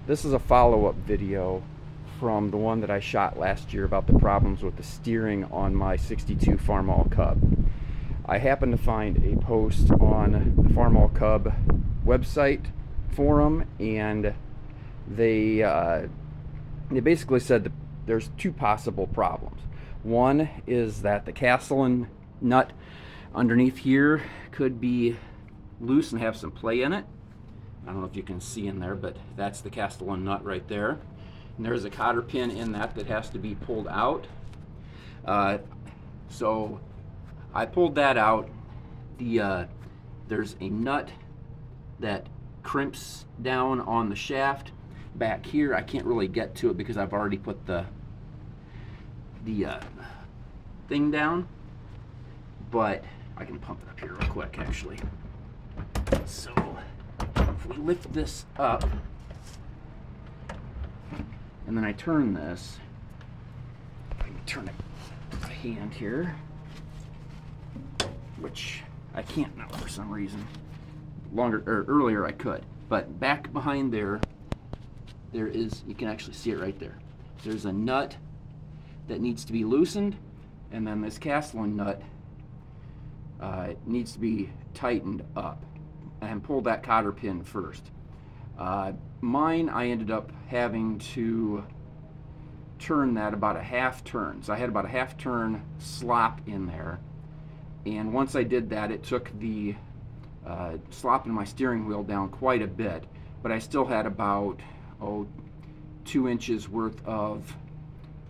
This is a follow-up video from the one that I shot last year about the problems with the steering on my 62 Farmall Cub. I happened to find a post on the Farmall Cub website forum, and they basically said that there's two possible problems. One is that the Castellan nut underneath here could be loose and have some play in it. I don't know if you can see in there, but that's the Castellan nut right there. And there's a cotter pin in that has to be pulled out. So I pulled that out. There's a nut that crimps down on the shaft back here. I can't really get to it because I've already put the thing down, but I can pump it up here real quick actually. So if we lift this up and then I turn this, I can turn it with a hand here, which I can't now for some reason. Earlier I could, but back behind there is, you can actually see it right there. There's a nut that needs to be loosened, and then this Castellan nut needs to be tightened up, and pull that cotter pin first. Mine, I ended up having to turn that about a half turn. So I had about a half turn slop in there, and once I did that, it took the slop in my steering wheel down quite a bit, but I still had about 2 inches worth of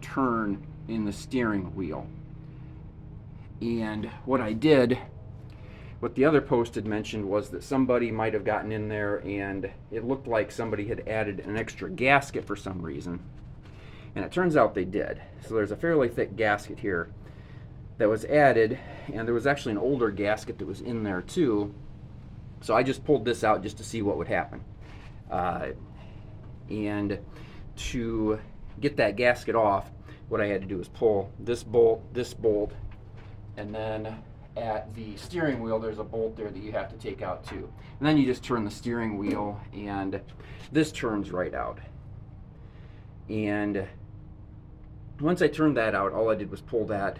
turn in the steering wheel. And what the other post had mentioned was that somebody might have gotten in there and it looked like somebody had added an extra gasket for some reason. And it turns out they did. So there's a fairly thick gasket here that was added, and there was actually an older gasket that was in there too. So I just pulled this out just to see what would happen. And to get that gasket off, what I had to do was pull this bolt, and then at the steering wheel there's a bolt there that you have to take out too. And then you just turn the steering wheel and this turns right out. And once I turned that out, all I did was pull that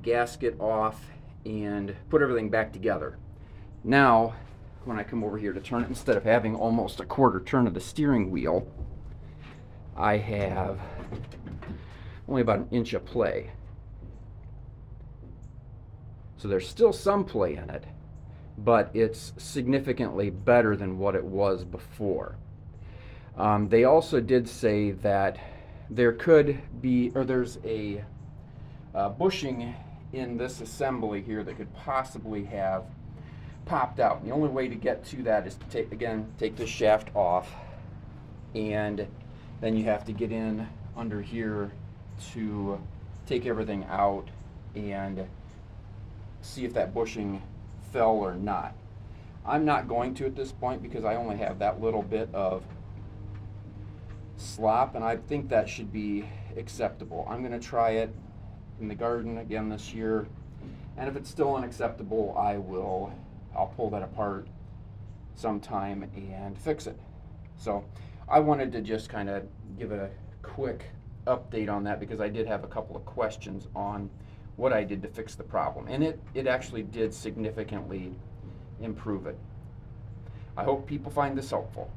gasket off and put everything back together. Now when I come over here to turn it, instead of having almost a quarter turn of the steering wheel, I have only about an inch of play. So there's still some play in it, but it's significantly better than what it was before. They also did say that there could be, or there's a bushing in this assembly here that could possibly have popped out. And the only way to get to that is to take this shaft off, and then you have to get in under here to take everything out and see if that bushing fell or not. I'm not going to at this point because I only have that little bit of slop, and I think that should be acceptable. I'm going to try it in the garden again this year, and if it's still unacceptable, I'll pull that apart sometime and fix it. So I wanted to just kind of give a quick update on that because I did have a couple of questions on what I did to fix the problem, and it actually did significantly improve it. I hope people find this helpful.